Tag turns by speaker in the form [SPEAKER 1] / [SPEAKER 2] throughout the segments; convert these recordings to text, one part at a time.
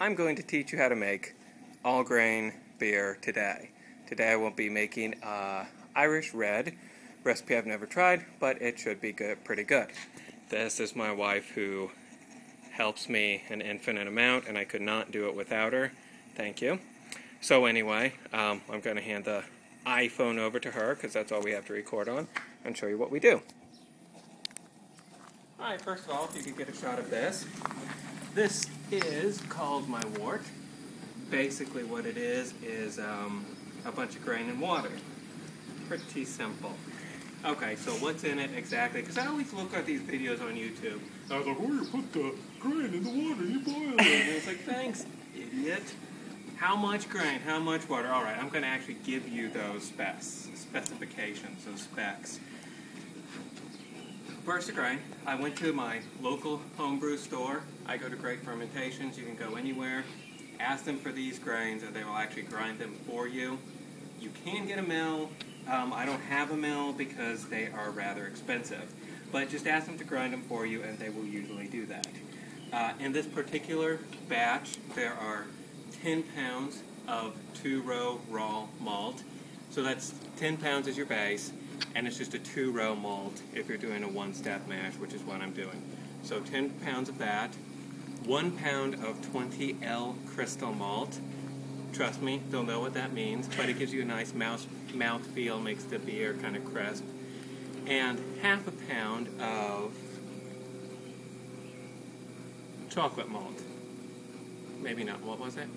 [SPEAKER 1] I'm going to teach you how to make all grain beer today. Today I will be making Irish Red, recipe I've never tried, but it should be good, pretty good. This is my wife who helps me an infinite amount, and I could not do it without her. Thank you. So anyway, I'm going to hand the iPhone over to her because that's all we have to record on and show you what we do. Alright, first of all, if you could get a shot of this. This is called my wort. Basically what it is a bunch of grain and water. Pretty simple. Okay, so what's in it exactly? Because I always look at these videos on YouTube. I was like, oh, you put the grain in the water, you boil it. And it's like, thanks, idiot. How much grain, how much water? All right, I'm going to actually give you those specifications, those specs. First, the grain. I went to my local homebrew store. I go to Great Fermentations. You can go anywhere. Ask them for these grains, and they will actually grind them for you. You can get a mill. I don't have a mill because they are rather expensive. But just ask them to grind them for you, and they will usually do that. In this particular batch, there are 10 pounds of 2-row raw malt. So that's 10 pounds is your base, and it's just a 2-row malt if you're doing a one-step mash, which is what I'm doing. So 10 pounds of that, 1 pound of 20L crystal malt. Trust me, they'll know what that means, but it gives you a nice mouth feel, makes the beer kind of crisp. And half a pound of chocolate malt. Maybe not. What was it?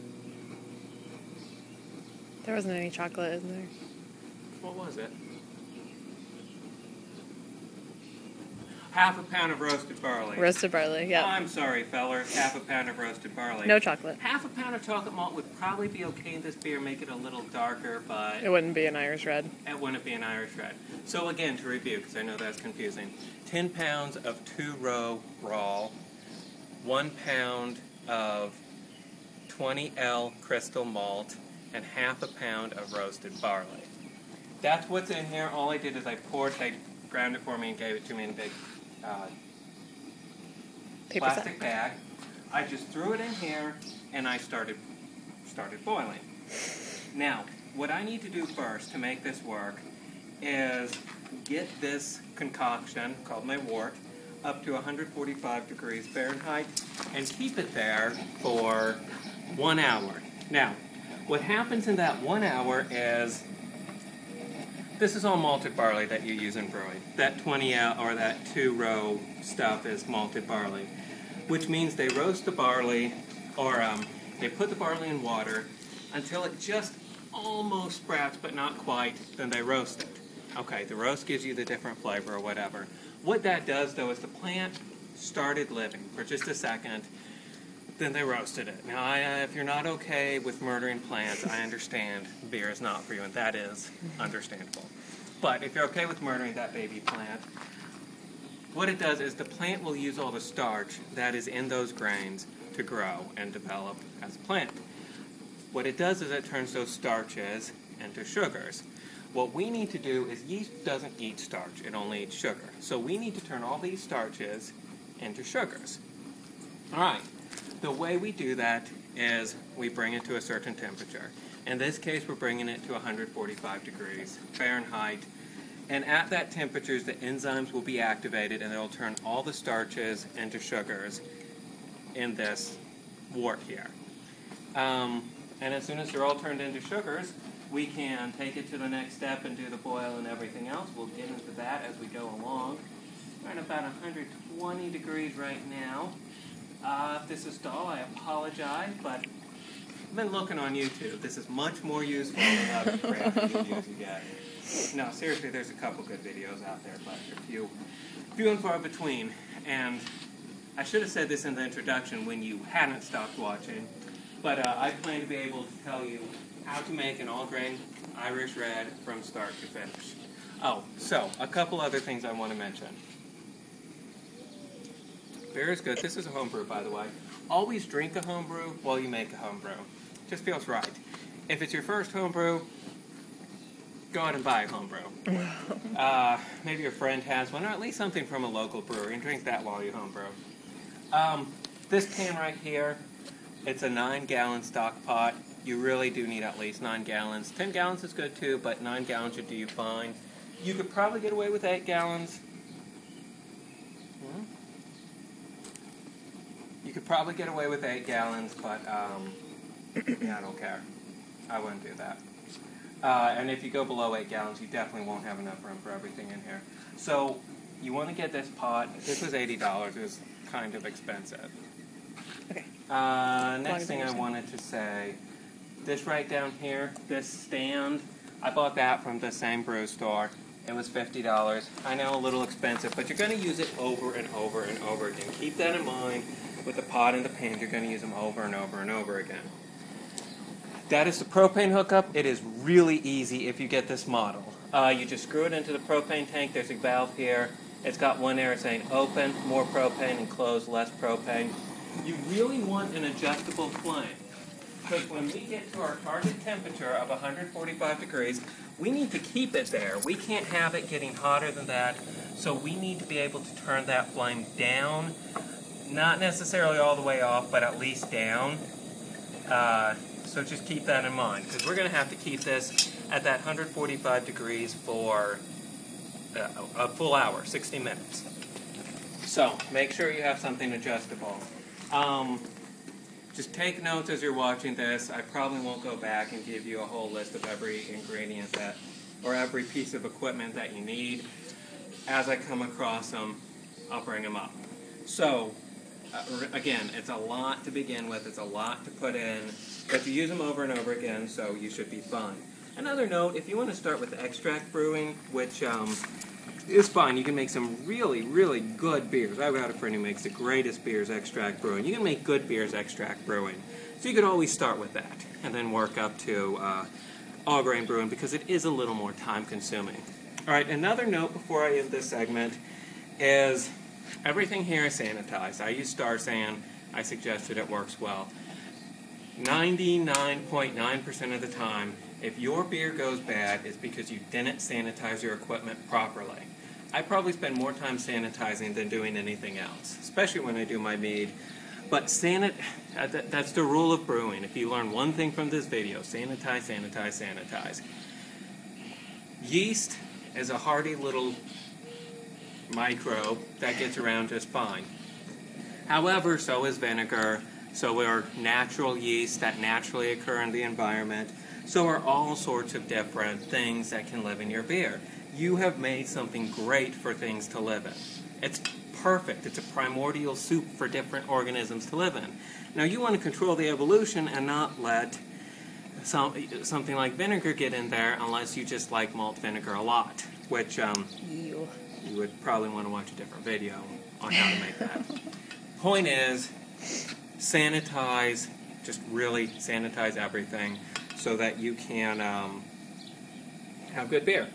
[SPEAKER 2] There wasn't any chocolate in there.
[SPEAKER 1] What was it? Half a pound of roasted barley.
[SPEAKER 2] Roasted barley, yeah.
[SPEAKER 1] I'm sorry, fellers. Half a pound of roasted barley.
[SPEAKER 2] No chocolate.
[SPEAKER 1] Half a pound of chocolate malt would probably be okay in this beer, make it a little darker, but...
[SPEAKER 2] It wouldn't be an Irish Red.
[SPEAKER 1] It wouldn't be an Irish Red. So again, to review, because I know that's confusing. 10 pounds of 2-row raw, 1 pound of 20L crystal malt, and half a pound of roasted barley. That's what's in here. All I did is they ground it for me and gave it to me in a big plastic bag. I just threw it in here and I started boiling. Now, what I need to do first to make this work is get this concoction, called my wort, up to 145 degrees Fahrenheit and keep it there for 1 hour. Now, what happens in that 1 hour is, this is all malted barley that you use in brewing. That 20L or that 2-row stuff is malted barley, which means they roast the barley, or they put the barley in water until it just almost sprouts, but not quite, then they roast it. Okay, the roast gives you the different flavor or whatever. What that does, though, is the plant started living for just a second, then they roasted it. Now, if you're not okay with murdering plants, I understand beer is not for you, and that is understandable. But if you're okay with murdering that baby plant, what it does is the plant will use all the starch that is in those grains to grow and develop as a plant. What it does is it turns those starches into sugars. What we need to do is, yeast doesn't eat starch, it only eats sugar. So we need to turn all these starches into sugars. All right. The way we do that is we bring it to a certain temperature. In this case, we're bringing it to 145 degrees Fahrenheit. And at that temperature, the enzymes will be activated and they'll turn all the starches into sugars in this wort here. And as soon as they're all turned into sugars, we can take it to the next step and do the boil and everything else. We'll get into that as we go along. We're at about 120 degrees right now. If this is dull, I apologize, but I've been looking on YouTube. This is much more useful than other crappy videos you get. No, seriously, there's a couple good videos out there, but they're few and far between. And I should have said this in the introduction when you hadn't stopped watching, but I plan to be able to tell you how to make an all-grain Irish Red from start to finish. Oh, so a couple other things I want to mention. Beer is good. This is a homebrew, by the way. Always drink a homebrew while you make a homebrew. Just feels right. If it's your first homebrew, go out and buy a homebrew. Maybe your friend has one, or at least something from a local brewery, and drink that while you homebrew. This can right here, It's a 9-gallon stock pot. You really do need at least 9 gallons. 10 gallons is good too, but 9 gallons should do you fine. You could probably get away with 8 gallons. You could probably get away with 8 gallons, but yeah, I don't care. I wouldn't do that. And if you go below 8 gallons, you definitely won't have enough room for everything in here. So you want to get this pot. This was $80. It was kind of expensive.
[SPEAKER 2] Okay.
[SPEAKER 1] Next thing I wanted to say, this right down here, this stand, I bought that from the same brew store. It was $50. I know, a little expensive, but you're going to use it over and over and over again. Keep that in mind. With the pot and the pan, you're going to use them over and over and over again. That is the propane hookup. It is really easy if you get this model. You just screw it into the propane tank. There's a valve here. It's got one arrow saying open, more propane, and close, less propane. You really want an adjustable flame, because when we get to our target temperature of 145 degrees, we need to keep it there. We can't have it getting hotter than that, so we need to be able to turn that flame down. Not necessarily all the way off, but at least down. So just keep that in mind, because we're going to have to keep this at that 145 degrees for a full hour, 60 minutes. So make sure you have something adjustable. Just take notes as you're watching this. I probably won't go back and give you a whole list of every ingredient or every piece of equipment that you need. As I come across them, I'll bring them up. So, again, it's a lot to begin with. It's a lot to put in. But you use them over and over again, so you should be fine. Another note, if you want to start with extract brewing, which is fine. You can make some really, really good beers. I've got a friend who makes the greatest beers extract brewing. You can make good beers extract brewing. So you could always start with that and then work up to all grain brewing, because it is a little more time consuming. All right, another note before I end this segment is everything here is sanitized. I use Star San. I suggested it works well. 99.9% of the time, if your beer goes bad, it's because you didn't sanitize your equipment properly. I probably spend more time sanitizing than doing anything else, especially when I do my mead. But that's the rule of brewing. If you learn one thing from this video, sanitize, sanitize, sanitize. Yeast is a hardy little microbe that gets around just fine. However, so is vinegar, so are natural yeasts that naturally occur in the environment, so are all sorts of different things that can live in your beer. You have made something great for things to live in. It's perfect. It's a primordial soup for different organisms to live in. Now you want to control the evolution and not let something like vinegar get in there unless you just like malt vinegar a lot, which you would probably want to watch a different video on how to make that. Point is, sanitize, just really sanitize everything so that you can have good beer.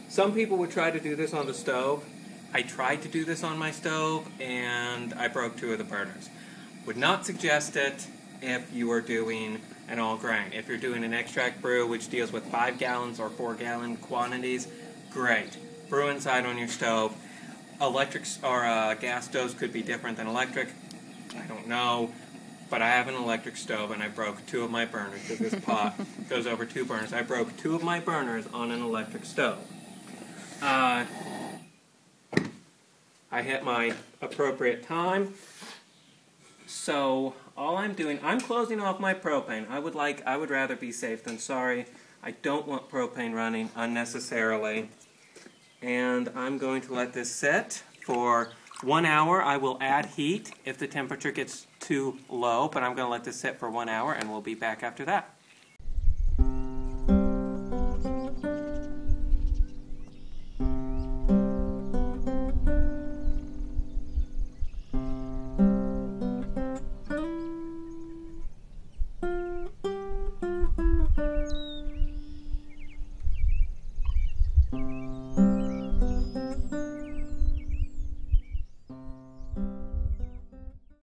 [SPEAKER 1] Some people would try to do this on the stove. I tried to do this on my stove and I broke 2 of the burners. Would not suggest it if you are doing an all grain. If you're doing an extract brew which deals with 5 gallons or 4 gallon quantities, great. Brew inside on your stove. Electric or gas stoves could be different than electric. I don't know. But I have an electric stove and I broke 2 of my burners, because this pot goes over 2 burners. I broke 2 of my burners on an electric stove. I hit my appropriate time. So all I'm doing, I'm closing off my propane. I would rather be safe than sorry. I don't want propane running unnecessarily. And I'm going to let this sit for 1 hour. I will add heat if the temperature gets too low, but I'm going to let this sit for 1 hour and we'll be back after that.